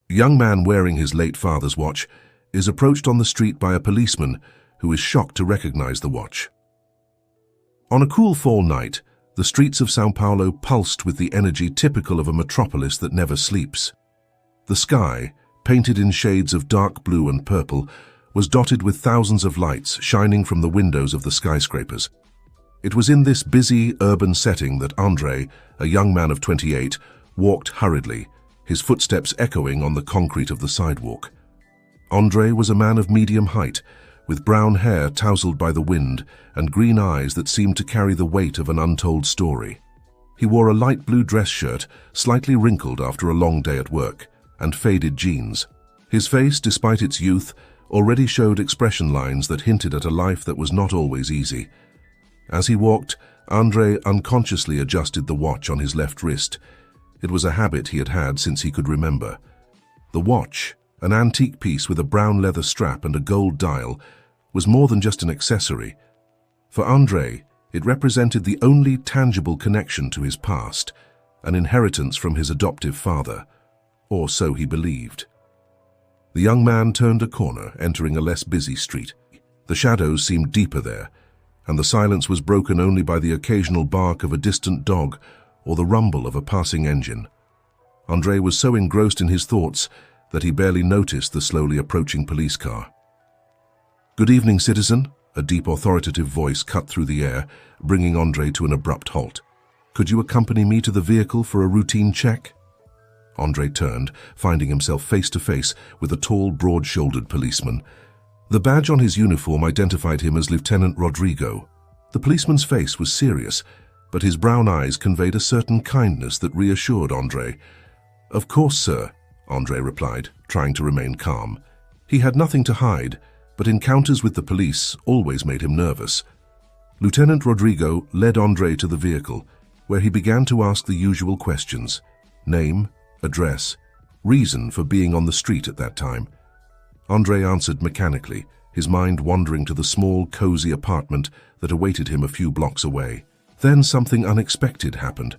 A young man wearing his late father's watch is approached on the street by a policeman who is shocked to recognize the watch. On a cool fall night, the streets of São Paulo pulsed with the energy typical of a metropolis that never sleeps. The sky, painted in shades of dark blue and purple, was dotted with thousands of lights shining from the windows of the skyscrapers. It was in this busy urban setting that André, a young man of 28, walked hurriedly, his footsteps echoing on the concrete of the sidewalk. André was a man of medium height, with brown hair tousled by the wind and green eyes that seemed to carry the weight of an untold story. He wore a light blue dress shirt, slightly wrinkled after a long day at work, and faded jeans. His face, despite its youth, already showed expression lines that hinted at a life that was not always easy. As he walked, André unconsciously adjusted the watch on his left wrist. It was a habit he had had since he could remember. The watch, an antique piece with a brown leather strap and a gold dial, was more than just an accessory. For André, it represented the only tangible connection to his past, an inheritance from his adoptive father, or so he believed. The young man turned a corner, entering a less busy street. The shadows seemed deeper there, and the silence was broken only by the occasional bark of a distant dog or the rumble of a passing engine. André was so engrossed in his thoughts that he barely noticed the slowly approaching police car. "Good evening, citizen," a deep authoritative voice cut through the air, bringing André to an abrupt halt. "Could you accompany me to the vehicle for a routine check?" André turned, finding himself face to face with a tall, broad-shouldered policeman. The badge on his uniform identified him as Lieutenant Rodrigo. The policeman's face was serious, but his brown eyes conveyed a certain kindness that reassured André. "Of course, sir," André replied, trying to remain calm. He had nothing to hide, but encounters with the police always made him nervous. Lieutenant Rodrigo led André to the vehicle, where he began to ask the usual questions: name, address, reason for being on the street at that time. André answered mechanically, his mind wandering to the small, cozy apartment that awaited him a few blocks away. Then something unexpected happened.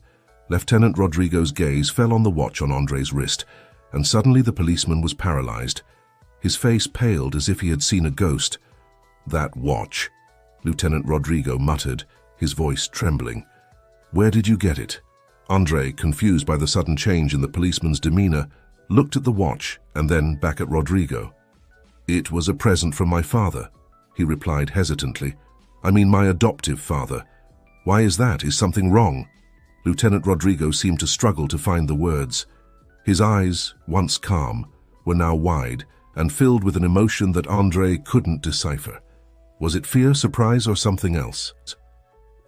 Lieutenant Rodrigo's gaze fell on the watch on André's wrist, and suddenly the policeman was paralyzed. His face paled as if he had seen a ghost. "That watch," Lieutenant Rodrigo muttered, his voice trembling. "Where did you get it?" André, confused by the sudden change in the policeman's demeanor, looked at the watch and then back at Rodrigo. "It was a present from my father," he replied hesitantly. "I mean my adoptive father. Why is that? Is something wrong?" Lieutenant Rodrigo seemed to struggle to find the words. His eyes, once calm, were now wide and filled with an emotion that André couldn't decipher. Was it fear, surprise, or something else?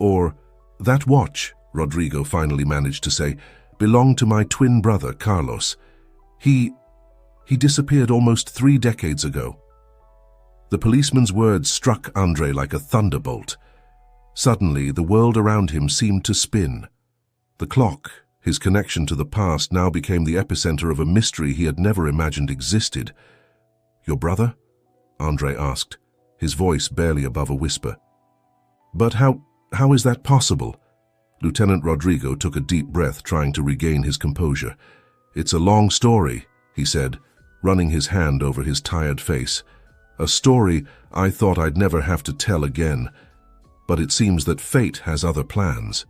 "Or, that watch," Rodrigo finally managed to say, "belonged to my twin brother, Carlos. He disappeared almost 3 decades ago." The policeman's words struck André like a thunderbolt. Suddenly, the world around him seemed to spin. The clock, his connection to the past, now became the epicenter of a mystery he had never imagined existed. "Your brother?" André asked, his voice barely above a whisper. "But how is that possible?" Lieutenant Rodrigo took a deep breath, trying to regain his composure. "It's a long story," he said, running his hand over his tired face. "A story I thought I'd never have to tell again. But it seems that fate has other plans."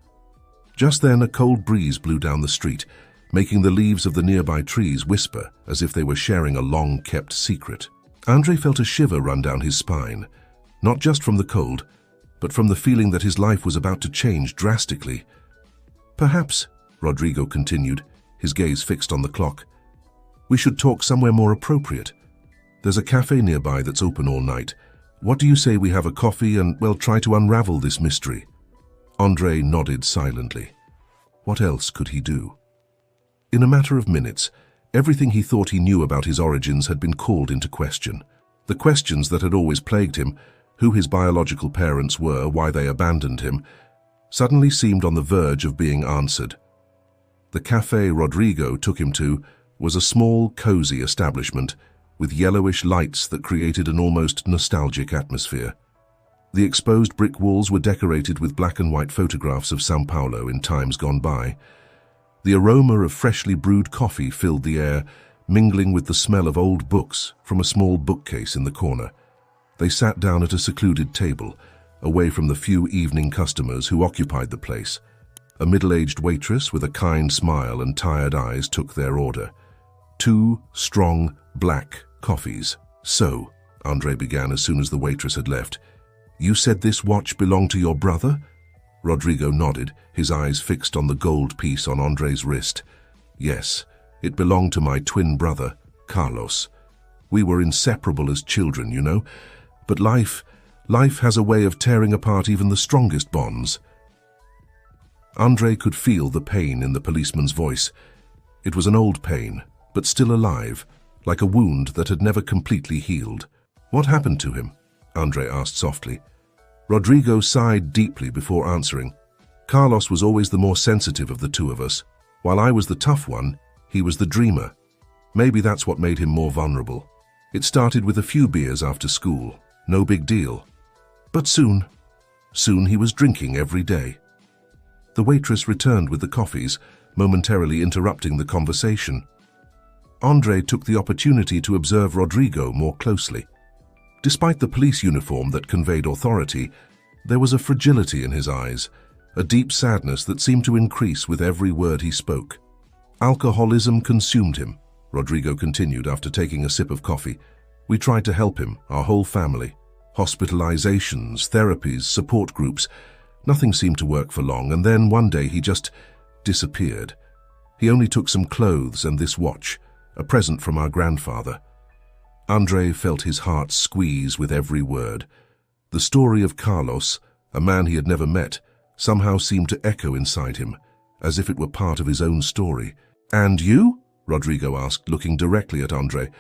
Just then, a cold breeze blew down the street, making the leaves of the nearby trees whisper as if they were sharing a long-kept secret. André felt a shiver run down his spine, not just from the cold, but from the feeling that his life was about to change drastically. "Perhaps," Rodrigo continued, his gaze fixed on the clock, "we should talk somewhere more appropriate. There's a cafe nearby that's open all night. What do you say we have a coffee and, well, try to unravel this mystery?" André nodded silently. What else could he do? In a matter of minutes, everything he thought he knew about his origins had been called into question. The questions that had always plagued him, who his biological parents were, why they abandoned him, suddenly seemed on the verge of being answered. The cafe Rodrigo took him to was a small, cozy establishment with yellowish lights that created an almost nostalgic atmosphere. The exposed brick walls were decorated with black and white photographs of São Paulo in times gone by. The aroma of freshly brewed coffee filled the air, mingling with the smell of old books from a small bookcase in the corner. They sat down at a secluded table, away from the few evening customers who occupied the place. A middle-aged waitress with a kind smile and tired eyes took their order. 2 strong, black coffees. "So," Andre began as soon as the waitress had left, "you said this watch belonged to your brother?" Rodrigo nodded, his eyes fixed on the gold piece on Andre's wrist. "Yes, it belonged to my twin brother, Carlos. We were inseparable as children, you know. But life has a way of tearing apart even the strongest bonds." Andre could feel the pain in the policeman's voice. It was an old pain, but still alive, like a wound that had never completely healed. "What happened to him?" Andre asked softly. Rodrigo sighed deeply before answering. "Carlos was always the more sensitive of the two of us. While I was the tough one, he was the dreamer. Maybe that's what made him more vulnerable. It started with a few beers after school, no big deal. But soon he was drinking every day." The waitress returned with the coffees, momentarily interrupting the conversation. Andre took the opportunity to observe Rodrigo more closely. Despite the police uniform that conveyed authority, there was a fragility in his eyes, a deep sadness that seemed to increase with every word he spoke. "Alcoholism consumed him," Rodrigo continued after taking a sip of coffee. "We tried to help him, our whole family. Hospitalizations, therapies, support groups. Nothing seemed to work for long, and then one day he just disappeared. He only took some clothes and this watch, a present from our grandfather." Andre felt his heart squeeze with every word. The story of Carlos, a man he had never met, somehow seemed to echo inside him, as if it were part of his own story. "And you?" Rodrigo asked, looking directly at Andre.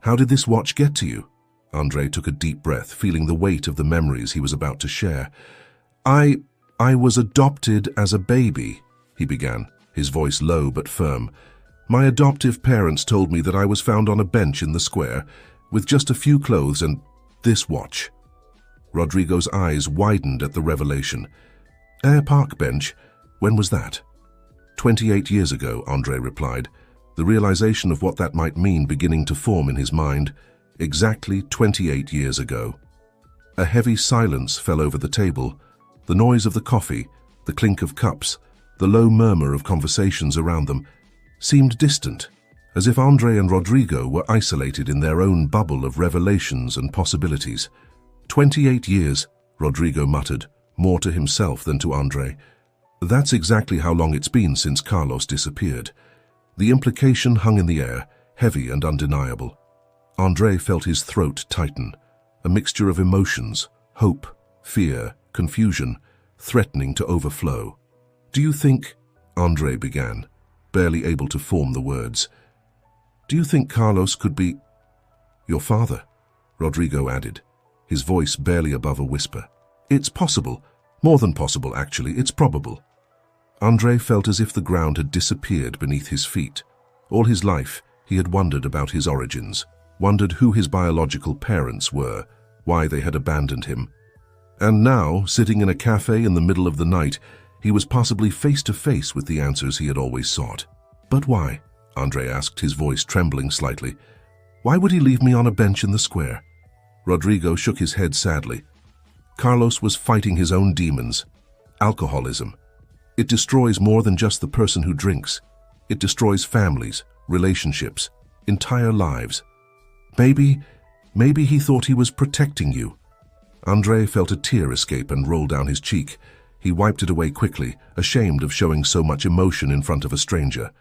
"How did this watch get to you?" Andre took a deep breath, feeling the weight of the memories he was about to share. I was adopted as a baby," he began, his voice low but firm. "My adoptive parents told me that I was found on a bench in the square, with just a few clothes and this watch." Rodrigo's eyes widened at the revelation. "Air Park bench? When was that?" 28 years ago, Andre replied, the realization of what that might mean beginning to form in his mind. Exactly 28 years ago. A heavy silence fell over the table. The noise of the coffee, the clink of cups, the low murmur of conversations around them seemed distant, as if Andre and Rodrigo were isolated in their own bubble of revelations and possibilities. 28 years, Rodrigo muttered, more to himself than to Andre. That's exactly how long it's been since Carlos disappeared. The implication hung in the air, heavy and undeniable. Andre felt his throat tighten, a mixture of emotions, hope, fear, confusion, threatening to overflow. "Do you think," Andre began, barely able to form the words, "do you think Carlos could be your father?" Rodrigo added, his voice barely above a whisper. "It's possible. More than possible, actually. It's probable." Andre felt as if the ground had disappeared beneath his feet. All his life, he had wondered about his origins, wondered who his biological parents were, why they had abandoned him. And now, sitting in a cafe in the middle of the night, he was possibly face to face with the answers he had always sought. "But why?" Andre asked, his voice trembling slightly. "Why would he leave me on a bench in the square?" Rodrigo shook his head sadly. Carlos was fighting his own demons. Alcoholism. It destroys more than just the person who drinks. It destroys families, relationships, entire lives. Maybe he thought he was protecting you. Andre felt a tear escape and roll down his cheek. He wiped it away quickly, ashamed of showing so much emotion in front of a stranger.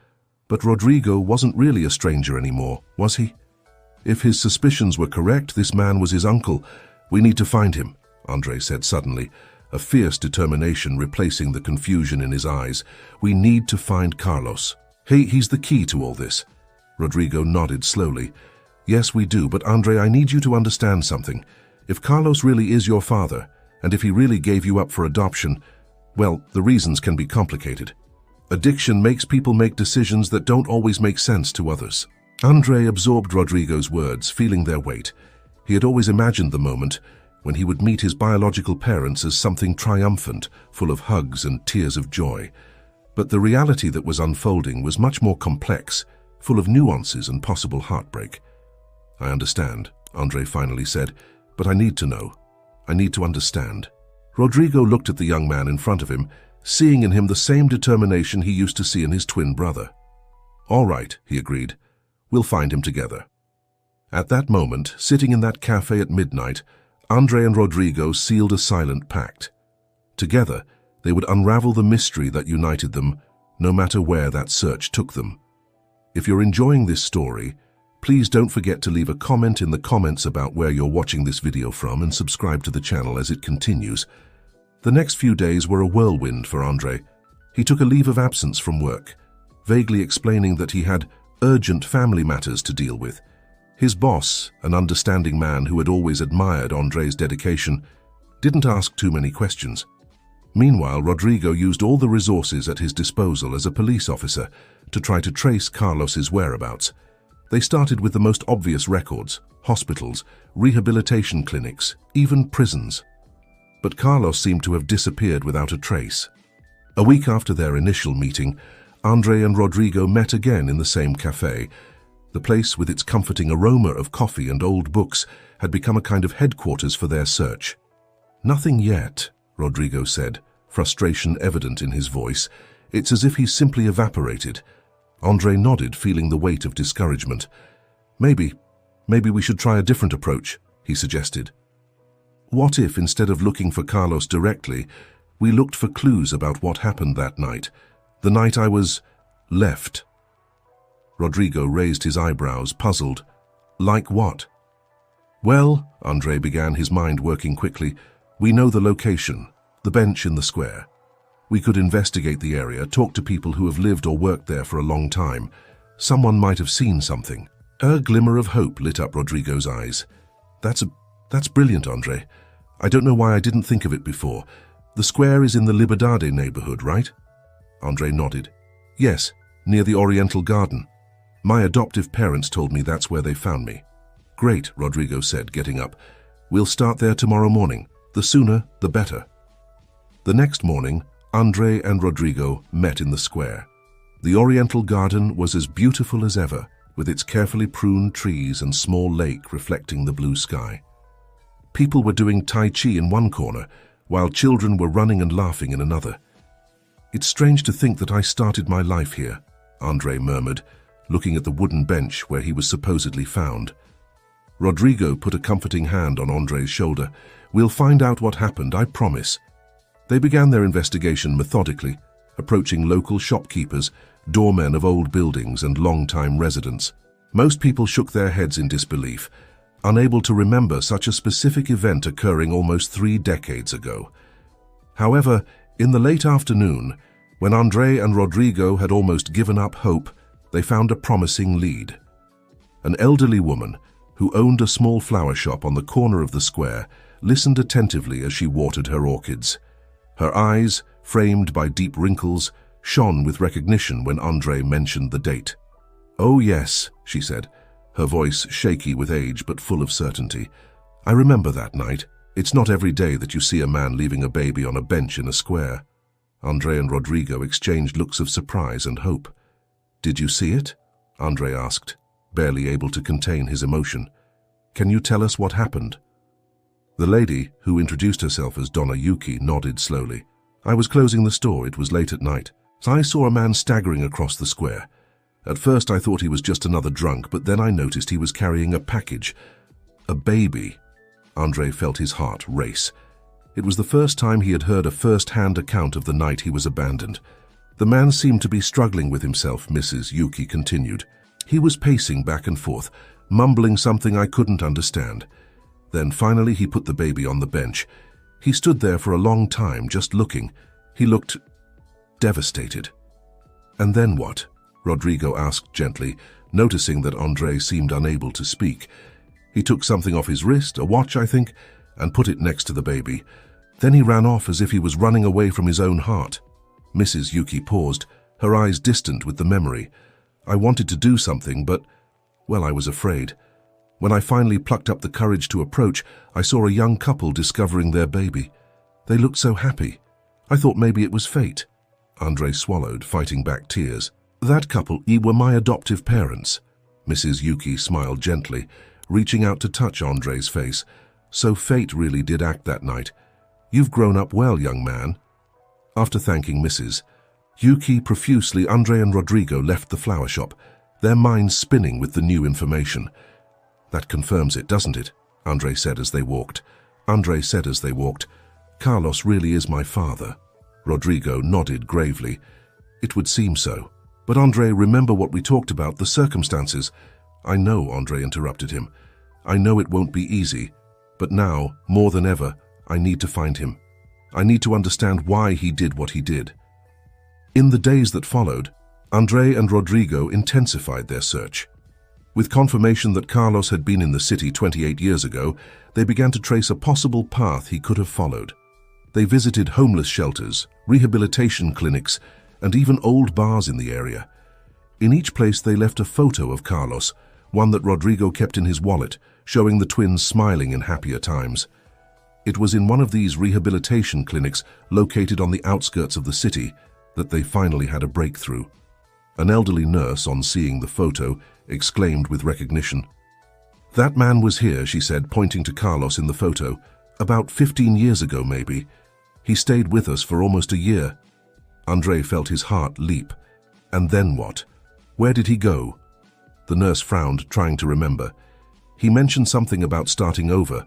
But Rodrigo wasn't really a stranger anymore, was he? If his suspicions were correct, this man was his uncle. "We need to find him," Andre said suddenly, a fierce determination replacing the confusion in his eyes. "We need to find Carlos. He's the key to all this." Rodrigo nodded slowly. "Yes, we do, but Andre, I need you to understand something. If Carlos really is your father, and if he really gave you up for adoption, well, the reasons can be complicated. Addiction makes people make decisions that don't always make sense to others." Andre absorbed Rodrigo's words, feeling their weight. He had always imagined the moment when he would meet his biological parents as something triumphant, full of hugs and tears of joy. But the reality that was unfolding was much more complex, full of nuances and possible heartbreak. I understand, Andre finally said, but I need to know. I need to understand. Rodrigo looked at the young man in front of him, seeing in him the same determination he used to see in his twin brother. All right, he agreed. We'll find him together. At that moment, sitting in that cafe at midnight, Andre and Rodrigo sealed a silent pact. Together, they would unravel the mystery that united them, no matter where that search took them. If you're enjoying this story, please don't forget to leave a comment in the comments about where you're watching this video from and subscribe to the channel as it continues. The next few days were a whirlwind for Andre. He took a leave of absence from work, vaguely explaining that he had urgent family matters to deal with. His boss, an understanding man who had always admired Andre's dedication, didn't ask too many questions. Meanwhile, Rodrigo used all the resources at his disposal as a police officer to try to trace Carlos's whereabouts. They started with the most obvious records: hospitals, rehabilitation clinics, even prisons. But Carlos seemed to have disappeared without a trace. A week after their initial meeting, Andre and Rodrigo met again in the same cafe. The place, with its comforting aroma of coffee and old books, had become a kind of headquarters for their search. "Nothing yet," Rodrigo said, frustration evident in his voice. "It's as if he's simply evaporated." Andre nodded, feeling the weight of discouragement. Maybe we should try a different approach," he suggested. "What if, instead of looking for Carlos directly, we looked for clues about what happened that night? The night I was left." Rodrigo raised his eyebrows, puzzled. "Like what?" "Well," Andre began, his mind working quickly, "we know the location, the bench in the square. We could investigate the area, talk to people who have lived or worked there for a long time. Someone might have seen something." A glimmer of hope lit up Rodrigo's eyes. That's brilliant, Andre. I don't know why I didn't think of it before. The square is in the Liberdade neighborhood, right?" Andre nodded. "Yes, near the Oriental Garden. My adoptive parents told me that's where they found me." "Great," Rodrigo said, getting up. "We'll start there tomorrow morning. The sooner, the better." The next morning, Andre and Rodrigo met in the square. The Oriental Garden was as beautiful as ever, with its carefully pruned trees and small lake reflecting the blue sky. People were doing Tai Chi in one corner, while children were running and laughing in another. "It's strange to think that I started my life here," Andre murmured, looking at the wooden bench where he was supposedly found. Rodrigo put a comforting hand on Andre's shoulder. "We'll find out what happened, I promise." They began their investigation methodically, approaching local shopkeepers, doormen of old buildings, and long-time residents. Most people shook their heads in disbelief, unable to remember such a specific event occurring almost 3 decades ago. However, in the late afternoon, when Andre and Rodrigo had almost given up hope, they found a promising lead. An elderly woman, who owned a small flower shop on the corner of the square, listened attentively as she watered her orchids. Her eyes, framed by deep wrinkles, shone with recognition when Andre mentioned the date. "Oh yes," she said, her voice shaky with age but full of certainty. "I remember that night. It's not every day that you see a man leaving a baby on a bench in a square." Andre and Rodrigo exchanged looks of surprise and hope. "Did you see it?" Andre asked, barely able to contain his emotion. "Can you tell us what happened?" The lady, who introduced herself as Donna Yuki, nodded slowly. "I was closing the store. It was late at night. So I saw a man staggering across the square. At first I thought he was just another drunk, but then I noticed he was carrying a package. A baby." Andre felt his heart race. It was the first time he had heard a first-hand account of the night he was abandoned. "The man seemed to be struggling with himself," Mrs. Yuki continued. "He was pacing back and forth, mumbling something I couldn't understand. Then finally he put the baby on the bench. He stood there for a long time, just looking. He looked devastated." "And then what?" Rodrigo asked gently, noticing that Andre seemed unable to speak. "He took something off his wrist, a watch, I think, and put it next to the baby. Then he ran off as if he was running away from his own heart." Mrs. Yuki paused, her eyes distant with the memory. "I wanted to do something, but, well, I was afraid. When I finally plucked up the courage to approach, I saw a young couple discovering their baby. They looked so happy. I thought maybe it was fate." Andre swallowed, fighting back tears. That couple were my adoptive parents. Mrs. Yuki smiled gently, reaching out to touch Andrei's face. So fate really did act that night. You've grown up well, young man. After thanking Mrs. Yuki profusely, Andrei and Rodrigo left the flower shop, their minds spinning with the new information. That confirms it, doesn't it? Andrei said as they walked. Carlos really is my father. Rodrigo nodded gravely. It would seem so. But Andrei, remember what we talked about, the circumstances. I know, Andrei interrupted him. I know it won't be easy. But now, more than ever, I need to find him. I need to understand why he did what he did. In the days that followed, Andrei and Rodrigo intensified their search. With confirmation that Carlos had been in the city 28 years ago, they began to trace a possible path he could have followed. They visited homeless shelters, rehabilitation clinics, and even old bars in the area. In each place they left a photo of Carlos, one that Rodrigo kept in his wallet, showing the twins smiling in happier times. It was in one of these rehabilitation clinics located on the outskirts of the city that they finally had a breakthrough. An elderly nurse, on seeing the photo, exclaimed with recognition. "That man was here," she said, pointing to Carlos in the photo. "About 15 years ago, maybe. He stayed with us for almost a year." Andrei felt his heart leap. And then what? Where did he go? The nurse frowned, trying to remember. He mentioned something about starting over.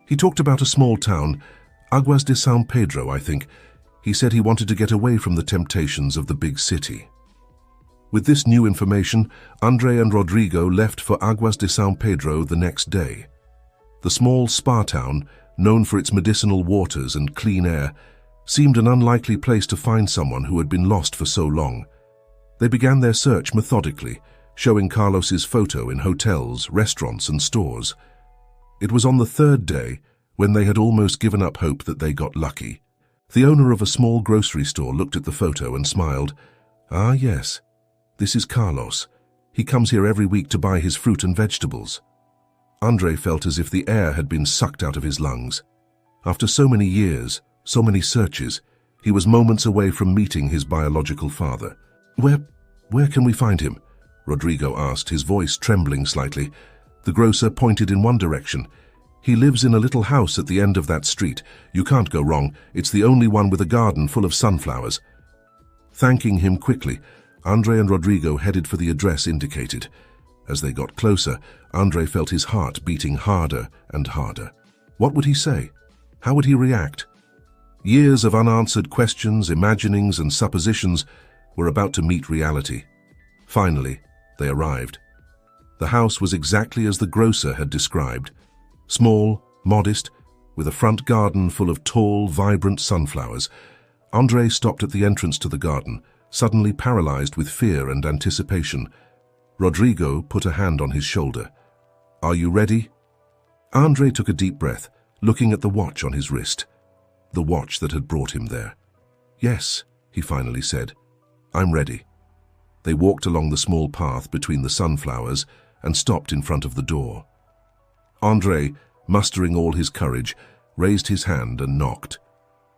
He talked about a small town, Aguas de San Pedro, I think. He said he wanted to get away from the temptations of the big city. With this new information, Andrei and Rodrigo left for Aguas de San Pedro the next day. The small spa town, known for its medicinal waters and clean air, seemed an unlikely place to find someone who had been lost for so long. They began their search methodically, showing Carlos's photo in hotels, restaurants, and stores. It was on the third day, when they had almost given up hope, that they got lucky. The owner of a small grocery store looked at the photo and smiled. "Ah, yes. This is Carlos. He comes here every week to buy his fruit and vegetables." Andrei felt as if the air had been sucked out of his lungs. After so many years, so many searches, he was moments away from meeting his biological father. Where can we find him?" Rodrigo asked, his voice trembling slightly. The grocer pointed in one direction. "He lives in a little house at the end of that street. You can't go wrong. It's the only one with a garden full of sunflowers." Thanking him quickly, Andrei and Rodrigo headed for the address indicated. As they got closer, Andrei felt his heart beating harder and harder. What would he say? How would he react? Years of unanswered questions, imaginings, and suppositions were about to meet reality. Finally, they arrived. The house was exactly as the grocer had described. Small, modest, with a front garden full of tall, vibrant sunflowers. Andrei stopped at the entrance to the garden, suddenly paralyzed with fear and anticipation. Rodrigo put a hand on his shoulder. "Are you ready?" Andrei took a deep breath, looking at the watch on his wrist. The watch that had brought him there. "Yes," he finally said. "I'm ready." They walked along the small path between the sunflowers and stopped in front of the door. Andrei, mustering all his courage, raised his hand and knocked.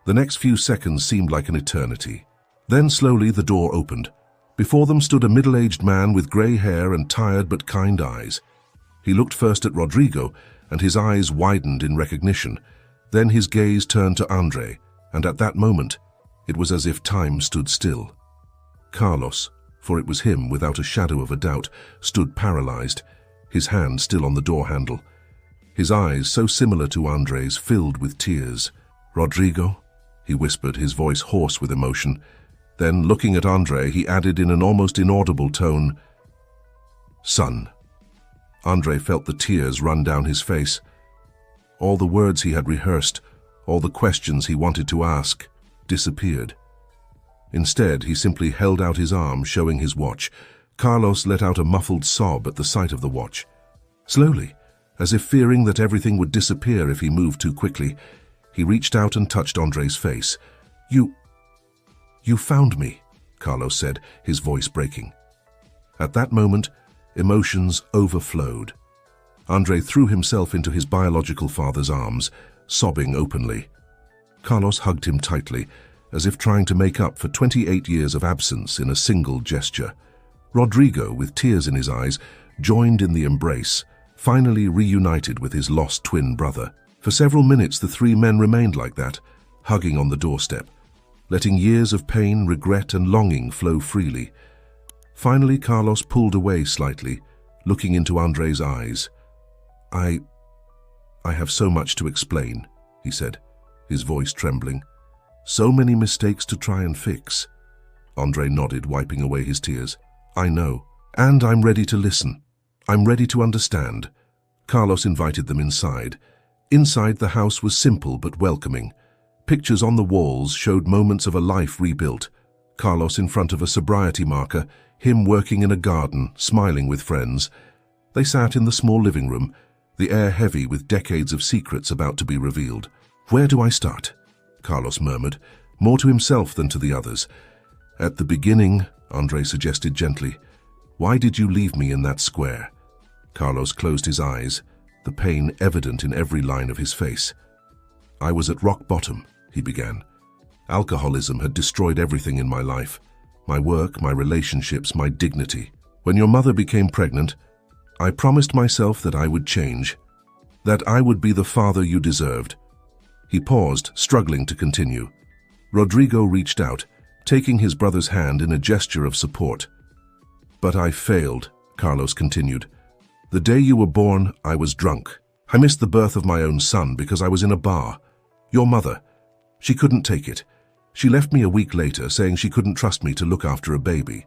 The next few seconds seemed like an eternity. Then slowly the door opened. Before them stood a middle-aged man with grey hair and tired but kind eyes. He looked first at Rodrigo, and his eyes widened in recognition. Then his gaze turned to Andrei, and at that moment, it was as if time stood still. Carlos, for it was him without a shadow of a doubt, stood paralyzed, his hand still on the door handle. His eyes, so similar to Andrei's, filled with tears. "Rodrigo?" he whispered, his voice hoarse with emotion. Then, looking at Andrei, he added in an almost inaudible tone, "Son." Andrei felt the tears run down his face. All the words he had rehearsed, all the questions he wanted to ask, disappeared. Instead, he simply held out his arm, showing his watch. Carlos let out a muffled sob at the sight of the watch. Slowly, as if fearing that everything would disappear if he moved too quickly, he reached out and touched Andrei's face. You found me," Carlos said, his voice breaking. At that moment, emotions overflowed. Andrei threw himself into his biological father's arms, sobbing openly. Carlos hugged him tightly, as if trying to make up for 28 years of absence in a single gesture. Rodrigo, with tears in his eyes, joined in the embrace, finally reunited with his lost twin brother. For several minutes the three men remained like that, hugging on the doorstep, letting years of pain, regret and longing flow freely. Finally Carlos pulled away slightly, looking into Andre's eyes. I have so much to explain," he said, his voice trembling. "So many mistakes to try and fix." Andre nodded, wiping away his tears. "I know. And I'm ready to listen. I'm ready to understand." Carlos invited them inside. Inside, the house was simple but welcoming. Pictures on the walls showed moments of a life rebuilt. Carlos in front of a sobriety marker, him working in a garden, smiling with friends. They sat in the small living room, the air heavy with decades of secrets about to be revealed. "Where do I start?" Carlos murmured, more to himself than to the others. "At the beginning," Andre suggested gently. "Why did you leave me in that square?" Carlos closed his eyes, the pain evident in every line of his face. "I was at rock bottom," he began. "Alcoholism had destroyed everything in my life. My work, my relationships, my dignity. When your mother became pregnant, I promised myself that I would change, that I would be the father you deserved." He paused, struggling to continue. Rodrigo reached out, taking his brother's hand in a gesture of support. "But I failed," Carlos continued. "The day you were born, I was drunk. I missed the birth of my own son because I was in a bar. Your mother, she couldn't take it. She left me a week later, saying she couldn't trust me to look after a baby."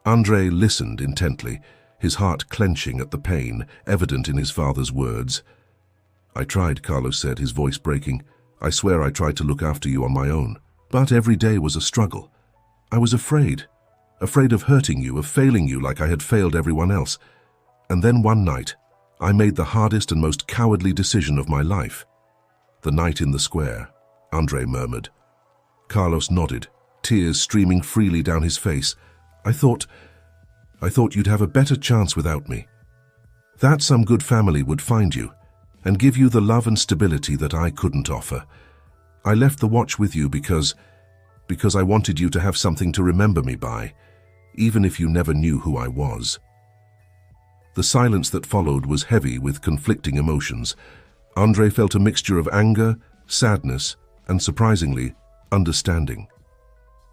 Andre listened intently, his heart clenching at the pain evident in his father's words. "I tried," Carlos said, his voice breaking. "I swear I tried to look after you on my own. But every day was a struggle. I was afraid of hurting you, of failing you like I had failed everyone else. And then one night, I made the hardest and most cowardly decision of my life." "The night in the square," Andre murmured. Carlos nodded, tears streaming freely down his face. I thought you'd have a better chance without me. That some good family would find you and give you the love and stability that I couldn't offer. I left the watch with you because I wanted you to have something to remember me by, even if you never knew who I was." The silence that followed was heavy with conflicting emotions. Andre felt a mixture of anger, sadness, and surprisingly, understanding.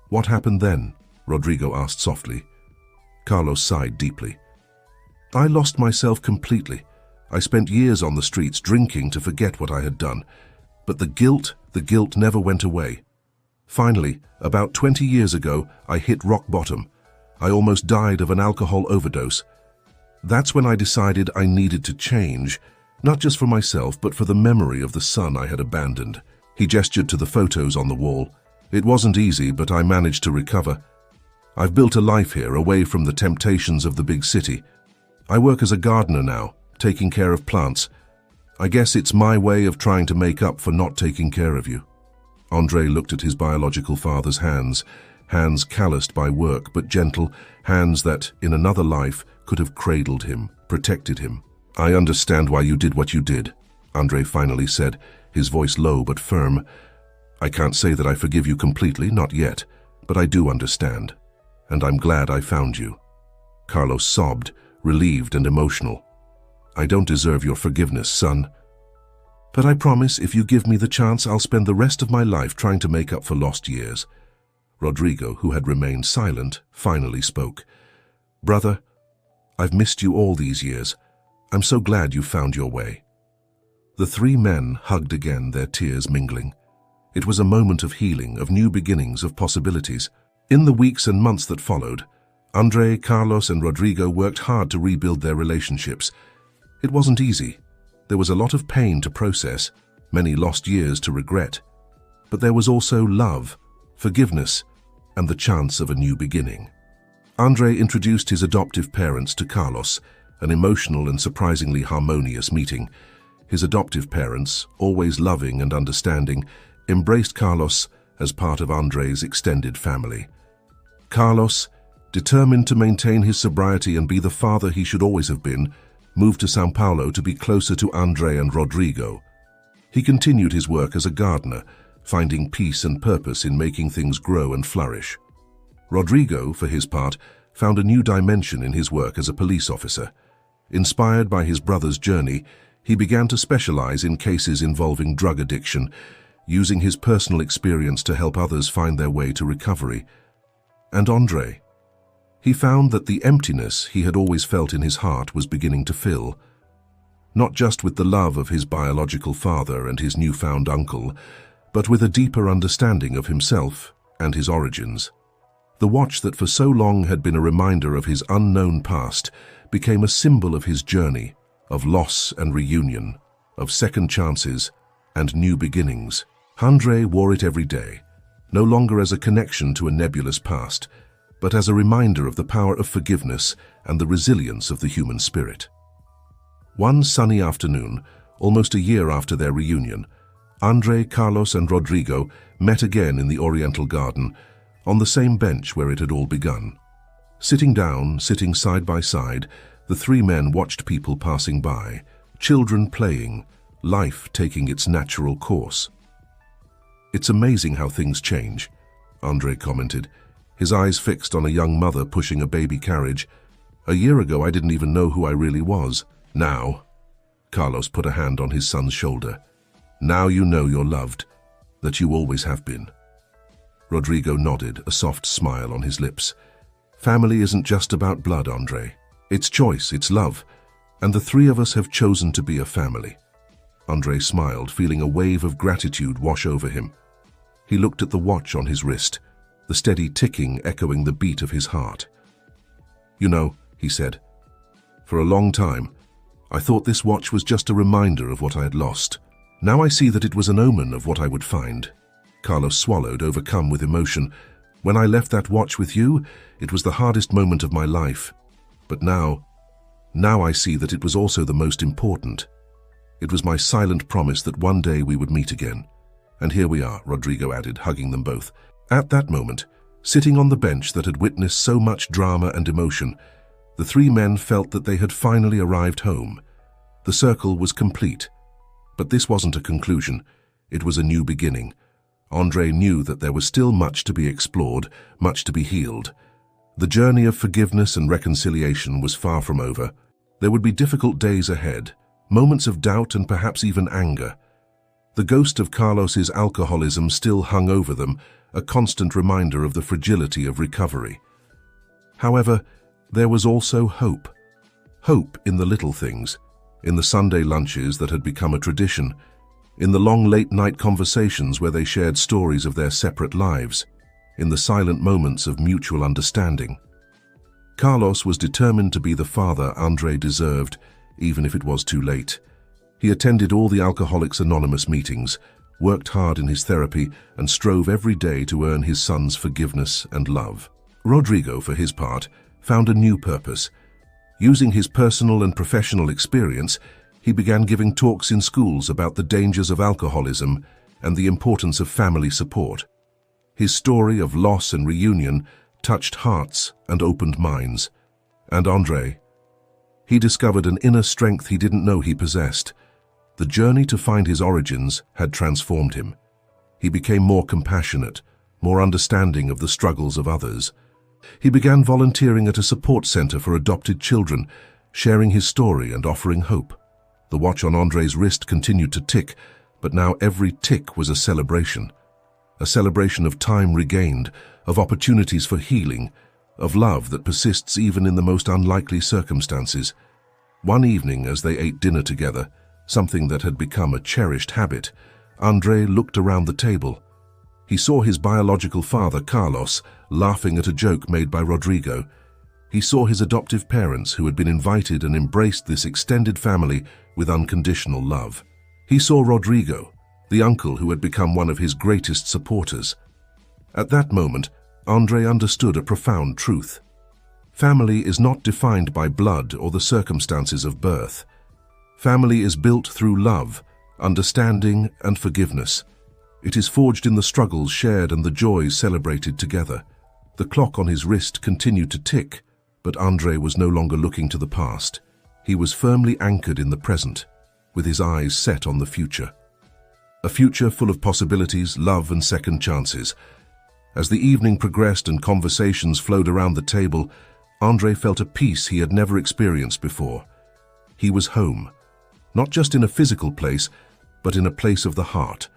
"What happened then?" Rodrigo asked softly. Carlos sighed deeply. "I lost myself completely. I spent years on the streets drinking to forget what I had done. But the guilt never went away. Finally, about 20 years ago, I hit rock bottom. I almost died of an alcohol overdose. That's when I decided I needed to change, not just for myself, but for the memory of the son I had abandoned." He gestured to the photos on the wall. "It wasn't easy, but I managed to recover. I've built a life here, away from the temptations of the big city. I work as a gardener now, taking care of plants. I guess it's my way of trying to make up for not taking care of you." Andre looked at his biological father's hands calloused by work but gentle, hands that, in another life, could have cradled him, protected him. "I understand why you did what you did," Andre finally said, his voice low but firm. "I can't say that I forgive you completely, not yet, but I do understand. And I'm glad I found you." Carlos sobbed, relieved and emotional. "I don't deserve your forgiveness, son. But I promise if you give me the chance, I'll spend the rest of my life trying to make up for lost years." Rodrigo, who had remained silent, finally spoke. "Brother, I've missed you all these years. I'm so glad you found your way." The three men hugged again, their tears mingling. It was a moment of healing, of new beginnings, of possibilities. In the weeks and months that followed, Andre, Carlos and Rodrigo worked hard to rebuild their relationships. It wasn't easy. There was a lot of pain to process, many lost years to regret. But there was also love, forgiveness, and the chance of a new beginning. Andre introduced his adoptive parents to Carlos, an emotional and surprisingly harmonious meeting. His adoptive parents, always loving and understanding, embraced Carlos as part of Andre's extended family. Carlos, determined to maintain his sobriety and be the father he should always have been, moved to São Paulo to be closer to Andre and Rodrigo. He continued his work as a gardener, finding peace and purpose in making things grow and flourish. Rodrigo, for his part, found a new dimension in his work as a police officer. Inspired by his brother's journey, he began to specialize in cases involving drug addiction, using his personal experience to help others find their way to recovery. And Andre? He found that the emptiness he had always felt in his heart was beginning to fill, not just with the love of his biological father and his newfound uncle, but with a deeper understanding of himself and his origins. The watch that for so long had been a reminder of his unknown past became a symbol of his journey, of loss and reunion, of second chances and new beginnings. Andre wore it every day, no longer as a connection to a nebulous past, but as a reminder of the power of forgiveness and the resilience of the human spirit. One sunny afternoon, almost a year after their reunion, Andre, Carlos and Rodrigo met again in the Oriental Garden, on the same bench where it had all begun. Sitting down, sitting side by side, the three men watched people passing by, children playing, life taking its natural course. "It's amazing how things change," Andre commented, his eyes fixed on a young mother pushing a baby carriage. "A year ago I didn't even know who I really was. Now," Carlos put a hand on his son's shoulder, "now you know you're loved, that you always have been." Rodrigo nodded, a soft smile on his lips. "Family isn't just about blood, Andre. It's choice, it's love, and the three of us have chosen to be a family." Andre smiled, feeling a wave of gratitude wash over him. He looked at the watch on his wrist, the steady ticking echoing the beat of his heart. "You know," he said, "for a long time, I thought this watch was just a reminder of what I had lost. Now I see that it was an omen of what I would find." Carlos swallowed, overcome with emotion. "When I left that watch with you, it was the hardest moment of my life. But now I see that it was also the most important. It was my silent promise that one day we would meet again. And here we are," Rodrigo added, hugging them both. At that moment, sitting on the bench that had witnessed so much drama and emotion, the three men felt that they had finally arrived home. The circle was complete. But this wasn't a conclusion. It was a new beginning. Andre knew that there was still much to be explored, much to be healed. The journey of forgiveness and reconciliation was far from over. There would be difficult days ahead, moments of doubt and perhaps even anger. The ghost of Carlos's alcoholism still hung over them, a constant reminder of the fragility of recovery. However, there was also hope. Hope in the little things, in the Sunday lunches that had become a tradition, in the long late-night conversations where they shared stories of their separate lives, in the silent moments of mutual understanding. Carlos was determined to be the father Andre deserved, even if it was too late. He attended all the Alcoholics Anonymous meetings, worked hard in his therapy, and strove every day to earn his son's forgiveness and love. Rodrigo, for his part, found a new purpose. Using his personal and professional experience, he began giving talks in schools about the dangers of alcoholism and the importance of family support. His story of loss and reunion touched hearts and opened minds. And Andre, he discovered an inner strength he didn't know he possessed. The journey to find his origins had transformed him. He became more compassionate, more understanding of the struggles of others. He began volunteering at a support center for adopted children, sharing his story and offering hope. The watch on Andre's wrist continued to tick, but now every tick was a celebration of time regained, of opportunities for healing, of love that persists even in the most unlikely circumstances. One evening, as they ate dinner together, something that had become a cherished habit, Andre looked around the table. He saw his biological father, Carlos, laughing at a joke made by Rodrigo. He saw his adoptive parents who had been invited and embraced this extended family with unconditional love. He saw Rodrigo, the uncle who had become one of his greatest supporters. At that moment, Andre understood a profound truth. Family is not defined by blood or the circumstances of birth. Family is built through love, understanding, and forgiveness. It is forged in the struggles shared and the joys celebrated together. The clock on his wrist continued to tick, but Andre was no longer looking to the past. He was firmly anchored in the present, with his eyes set on the future. A future full of possibilities, love, and second chances. As the evening progressed and conversations flowed around the table, André felt a peace he had never experienced before. He was home, not just in a physical place, but in a place of the heart,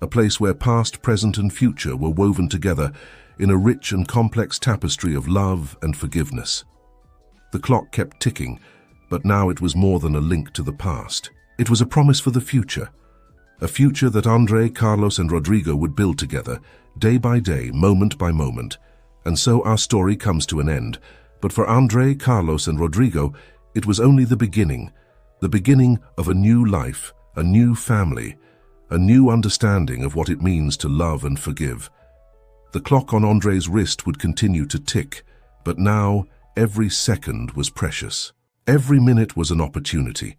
a place where past, present, and future were woven together in a rich and complex tapestry of love and forgiveness. The clock kept ticking, but now it was more than a link to the past. It was a promise for the future, a future that André, Carlos, and Rodrigo would build together, day by day, moment by moment. And so our story comes to an end. But for André, Carlos, and Rodrigo, it was only the beginning of a new life, a new family, a new understanding of what it means to love and forgive. The clock on André's wrist would continue to tick, but now every second was precious. Every minute was an opportunity.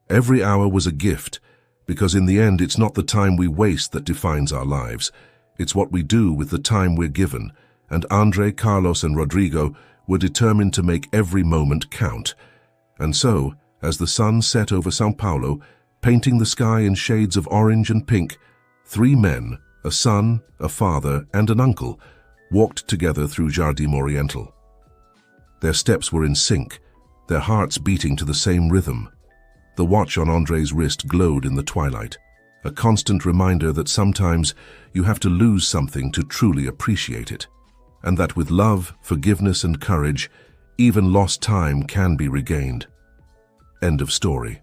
Every hour was a gift, because in the end it's not the time we waste that defines our lives. It's what we do with the time we're given, and André, Carlos, and Rodrigo were determined to make every moment count. And so, as the sun set over São Paulo, painting the sky in shades of orange and pink, 3 men, a son, a father, and an uncle, walked together through Jardim Oriental. Their steps were in sync, their hearts beating to the same rhythm. The watch on André's wrist glowed in the twilight, a constant reminder that sometimes you have to lose something to truly appreciate it, and that with love, forgiveness, and courage, even lost time can be regained. End of story.